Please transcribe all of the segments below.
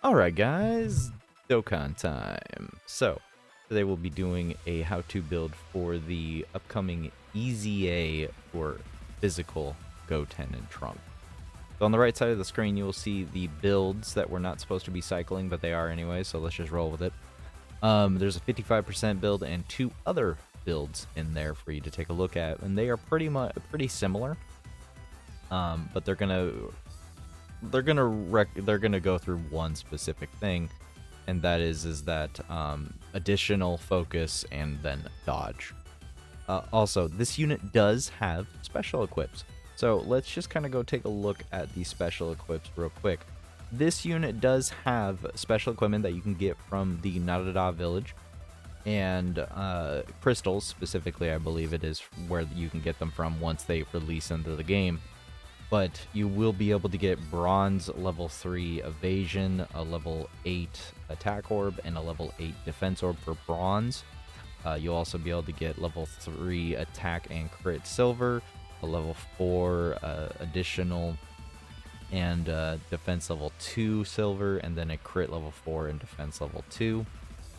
Alright guys, Dokkan time. So, today we'll be doing a how-to build for the upcoming EZA for physical Goten and Trunk. So on the right side of the screen you will see the builds that we're not supposed to be cycling, but they are anyway, so let's just roll with it. There's a 55% build and two other builds in there for you to take a look at, and they are pretty similar. But they're gonna go through one specific thing, and that is that additional focus and then dodge. Also, this unit does have special equips, so let's just kind of go take a look at the special equips real quick. This unit does have special equipment that you can get from the Narada village, and crystals specifically, I believe it is where you can get them from once they release into the game. But you will be able to get bronze level 3 evasion, a level 8 attack orb, and a level 8 defense orb for bronze. You'll also be able to get level 3 attack and crit silver, a level 4 additional, and defense level 2 silver, and then a crit level 4 and defense level 2.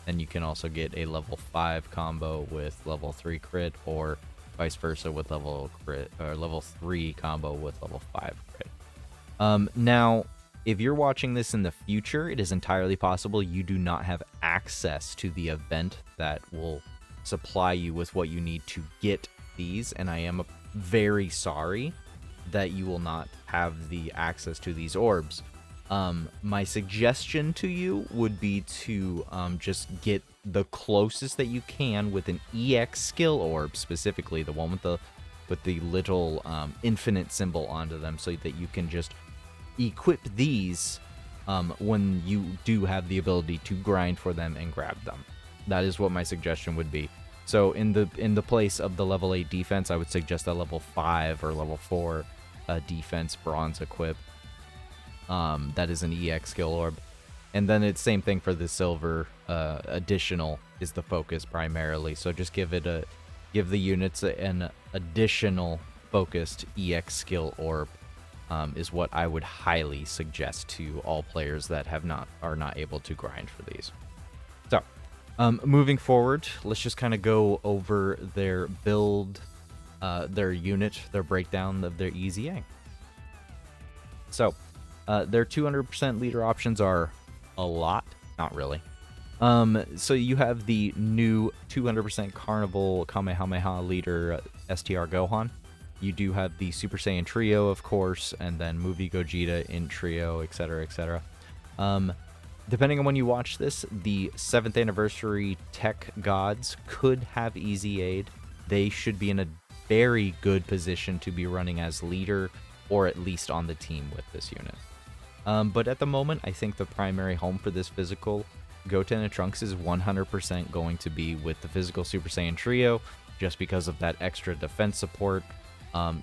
And you can also get a level 5 combo with level 3 crit, or vice versa with level 3 combo with level 5 crit. Now, if you're watching this in the future, it is entirely possible you do not have access to the event that will supply you with what you need to get these, and I am very sorry that you will not have the access to these orbs. My suggestion to you would be to just get the closest that you can with an EX skill orb, specifically the one with the little infinite symbol onto them, so that you can just equip these when you do have the ability to grind for them and grab them. That is what my suggestion would be. So in the place of the level 8 defense, I would suggest a level 5 or level 4 defense bronze equip. That is an EX skill orb. And then it's same thing for the silver. Additional is the focus primarily. So just give the units an additional focused EX skill orb is what I would highly suggest to all players that are not able to grind for these. So moving forward, let's just kind of go over their build, their unit, their breakdown of their EZA. So their 200% leader options are a lot. Not really. So you have the new 200% Carnival Kamehameha leader STR Gohan. You do have the Super Saiyan Trio, of course, and then Movie Gogeta in Trio, etc., etc. Depending on when you watch this, the 7th anniversary tech gods could have EZA'd. They should be in a very good position to be running as leader, or at least on the team with this unit. But at the moment, I think the primary home for this physical Goten and Trunks is 100% going to be with the physical Super Saiyan Trio, just because of that extra defense support.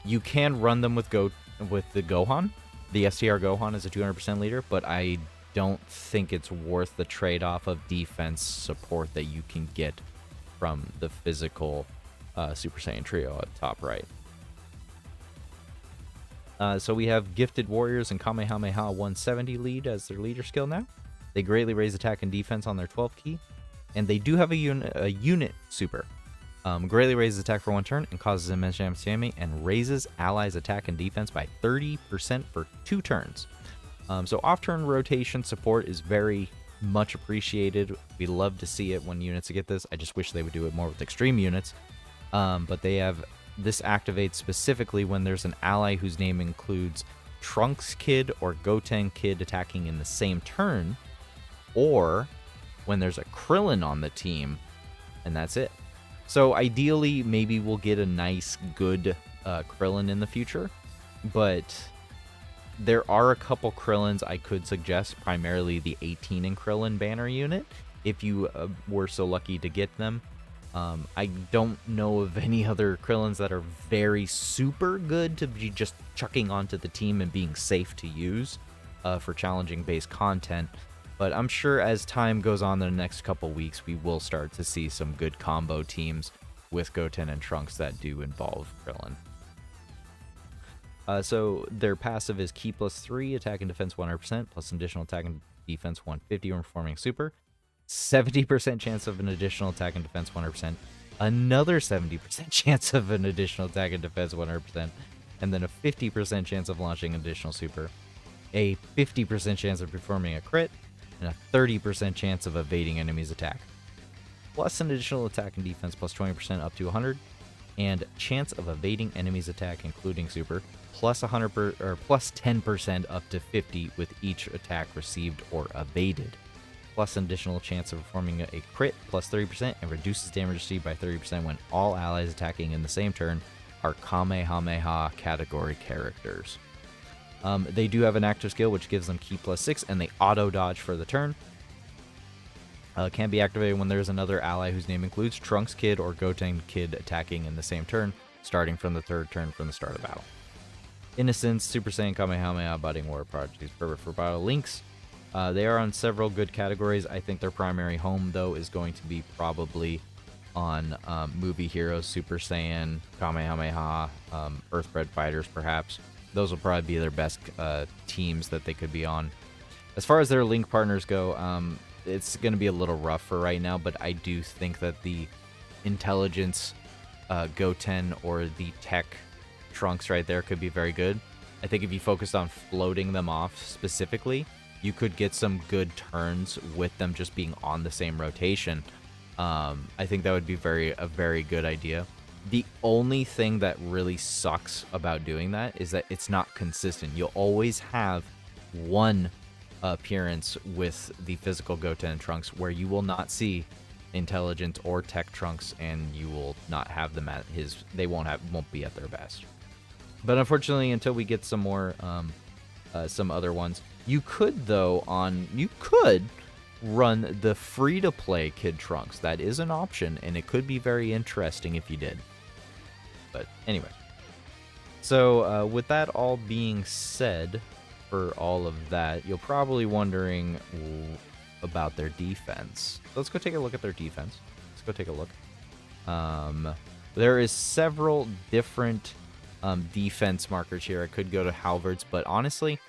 You can run them with the Gohan. The STR Gohan is a 200% leader, but I don't think it's worth the trade-off of defense support that you can get from the physical Super Saiyan Trio at the top right. So we have Gifted Warriors and Kamehameha 170 lead as their leader skill now. They greatly raise attack and defense on their 12 key. And they do have a unit super. Greatly raises attack for 1 turn and causes immense damage and raises allies' attack and defense by 30% for 2 turns. So off-turn rotation support is very much appreciated. We love to see it when units get this. I just wish they would do it more with extreme units. But they have... This activates specifically when there's an ally whose name includes Trunks Kid or Goten Kid attacking in the same turn, or when there's a Krillin on the team, and that's it. So ideally, maybe we'll get a nice, good Krillin in the future, but there are a couple Krillins I could suggest, primarily the 18 and Krillin banner unit, if you were so lucky to get them. I don't know of any other Krillins that are very super good to be just chucking onto the team and being safe to use for challenging based content, but I'm sure as time goes on in the next couple weeks, we will start to see some good combo teams with Goten and Trunks that do involve Krillin. So their passive is Ki +3, attack and defense 100%, plus additional attack and defense 150 when performing super, 70% chance of an additional attack and defense 100%, another 70% chance of an additional attack and defense 100%, and then a 50% chance of launching additional super, a 50% chance of performing a crit, and a 30% chance of evading enemies' attack, plus an additional attack and defense plus 20% up to 100, and chance of evading enemies' attack including super plus 10% up to 50 with each attack received or evaded, plus an additional chance of performing a crit plus 30% and reduces damage received by 30% when all allies attacking in the same turn are Kamehameha category characters. They do have an active skill which gives them ki plus 6 and they auto dodge for the turn. Can be activated when there's another ally whose name includes Trunks Kid or Goten Kid attacking in the same turn, starting from the third turn from the start of battle. Innocence, Super Saiyan Kamehameha, Budding War Prodigies, perfect for battle. Links, they are on several good categories. I think their primary home, though, is going to be probably on movie heroes, Super Saiyan, Kamehameha, Earthbred Fighters, perhaps. Those will probably be their best teams that they could be on. As far as their Link partners go, it's going to be a little rough for right now, but I do think that the Intelligence Goten or the Tech Trunks right there could be very good. I think if you focused on floating them off specifically, you could get some good turns with them just being on the same rotation. I think that would be a very good idea. The only thing that really sucks about doing that is that it's not consistent. You'll always have one appearance with the physical Goten Trunks where you will not see Intelligent or Tech Trunks, and you will not have them at they won't be at their best. But unfortunately, until we get some more some other ones, you could run the free-to-play Kid Trunks. That is an option, and it could be very interesting if you did. But anyway, so with that all being said, for all of that, you're probably wondering about their defense. Let's go take a look at their defense. Let's go take a look. There is several different defense markers here. I could go to Halvard's, but honestly,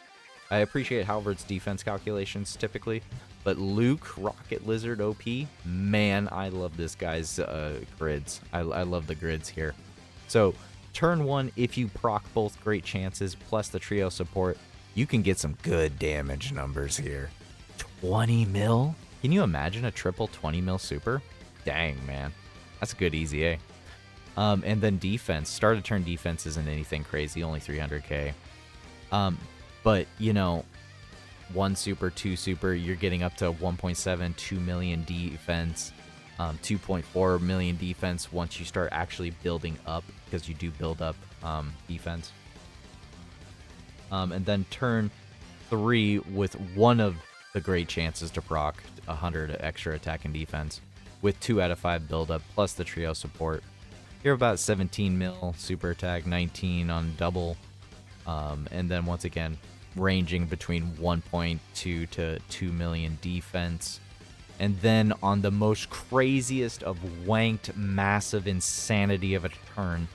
I appreciate Halvard's defense calculations typically. But Luke, Rocket Lizard OP, man, I love this guy's grids. I love the grids here. So, turn 1, if you proc both great chances plus the trio support, you can get some good damage numbers here. 20 mil? Can you imagine a triple 20 mil super? Dang, man. That's a good EZA. And then defense. Start of turn defense isn't anything crazy, only 300k. But, you know, 1 super, 2 super, you're getting up to 1.7, 2 million defense, 2.4 million defense once you start actually building up, because you do build up defense. And then turn 3 with one of the great chances to proc 100 extra attack and defense with 2 out of 5 build up plus the trio support. You're about 17 mil super attack, 19 on double, and then once again ranging between 1.2 to 2 million defense. And then on the most craziest of wanked massive insanity of a turn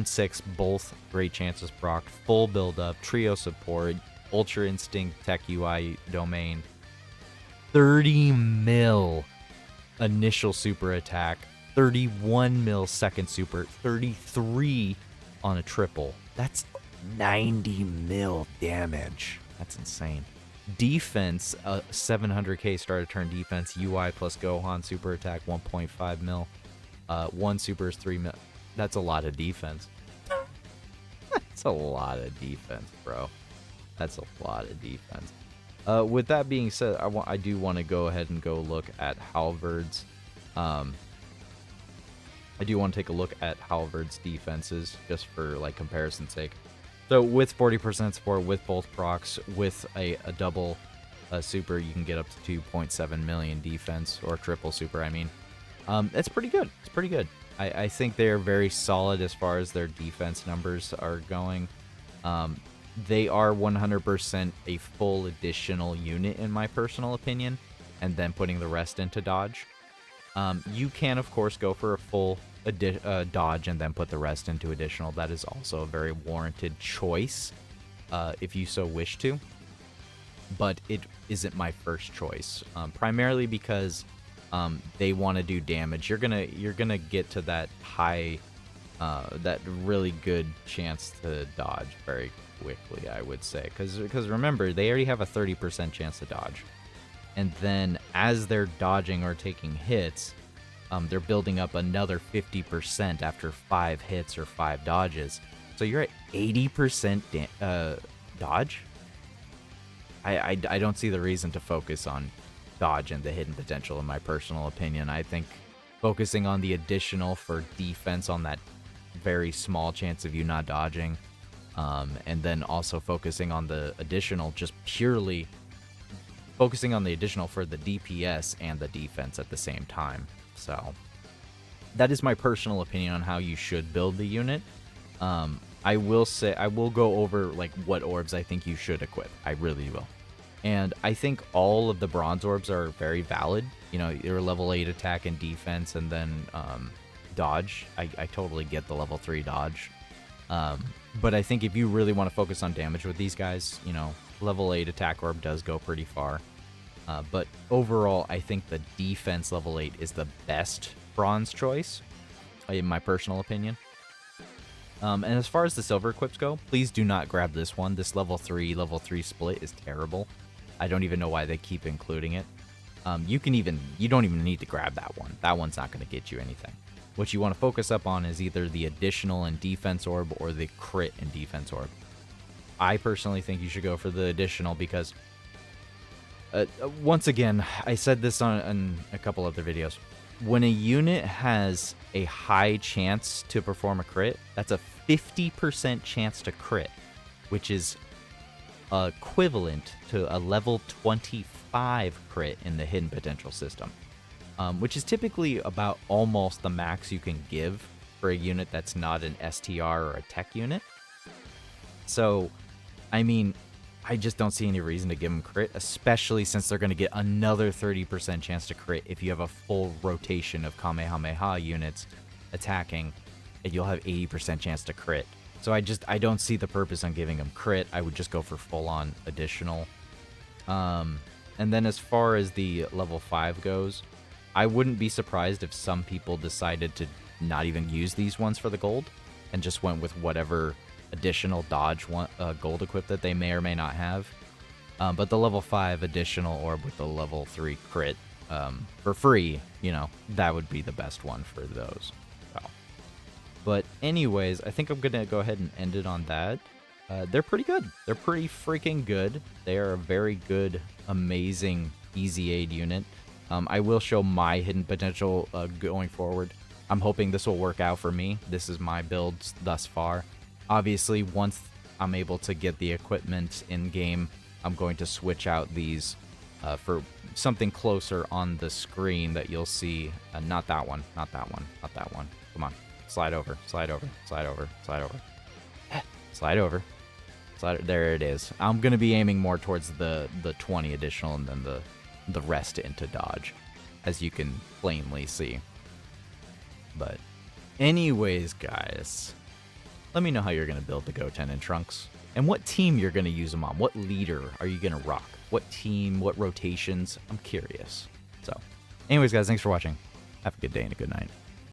6, both great chances proc, full build up, trio support, Ultra Instinct Tech UI domain, 30 mil initial super attack, 31 mil second super, 33 on a triple. That's 90 mil damage. That's insane. Defense, 700k start of turn defense, UI plus Gohan super attack, 1.5 mil. 1 super is 3 mil. That's a lot of defense. That's a lot of defense, bro. That's a lot of defense. With that being said, I do want to go ahead and go look at Halvard's. I do want to take a look at Halvard's defenses just for like comparison's sake. So with 40% support, with both procs, with a double super, you can get up to 2.7 million defense, or triple super, I mean. It's pretty good. It's pretty good. I think they're very solid as far as their defense numbers are going. They are 100% a full additional unit in my personal opinion, and then putting the rest into dodge. You can, of course, go for a full dodge and then put the rest into additional. That is also a very warranted choice if you so wish to. but it isn't my first choice. Primarily because they want to do damage. You're gonna get to that high, that really good chance to dodge very quickly, I would say, because remember, they already have a 30% chance to dodge, and then as they're dodging or taking hits, they're building up another 50% after 5 hits or 5 dodges. So you're at 80% dodge. I don't see the reason to focus on dodge and the hidden potential, in my personal opinion. I think focusing on the additional for defense on that very small chance of you not dodging, and then also focusing on the additional, just purely focusing on the additional for the DPS and the defense at the same time. So that is my personal opinion on how you should build the unit. I will say, I will go over like what orbs I think you should equip. I really will. And I think all of the bronze orbs are very valid. You know, your level 8 attack and defense, and then dodge. I totally get the level 3 dodge. But I think if you really want to focus on damage with these guys, you know, level 8 attack orb does go pretty far. But overall, I think the defense level 8 is the best bronze choice, in my personal opinion. And as far as the silver equips go, please do not grab this one. This level 3 split is terrible. I don't even know why they keep including it. You don't even need to grab that one. That one's not going to get you anything. What you want to focus up on is either the additional and defense orb or the crit and defense orb. I personally think you should go for the additional because, once again, I said this on a couple other videos. When a unit has a high chance to perform a crit, that's a 50% chance to crit, which is equivalent to a level 25 crit in the hidden potential system, which is typically about almost the max you can give for a unit that's not an STR or a tech unit. So, I mean, I just don't see any reason to give them crit, especially since they're going to get another 30% chance to crit if you have a full rotation of Kamehameha units attacking, and you'll have 80% chance to crit. So I don't see the purpose on giving them crit. I would just go for full-on additional. And then as far as the level 5 goes, I wouldn't be surprised if some people decided to not even use these ones for the gold and just went with whatever additional dodge gold equip that they may or may not have. But the level 5 additional orb with the level 3 crit for free, you know, that would be the best one for those. So. But anyways, I think I'm going to go ahead and end it on that. They're pretty good. They're pretty freaking good. They are a very good, amazing, easy aid unit. I will show my hidden potential going forward. I'm hoping this will work out for me. This is my builds thus far. Obviously, once I'm able to get the equipment in-game, I'm going to switch out these for something closer on the screen that you'll see. Not that one, not that one, not that one. Come on, slide over, slide over, slide over, slide over. Slide over. Slide, there it is. I'm going to be aiming more towards the 20 additional and then the rest into dodge, as you can plainly see. But anyways, guys, let me know how you're going to build the Goten and Trunks, and what team you're going to use them on. What leader are you going to rock? What team? What rotations? I'm curious. So, anyways, guys, thanks for watching. Have a good day and a good night.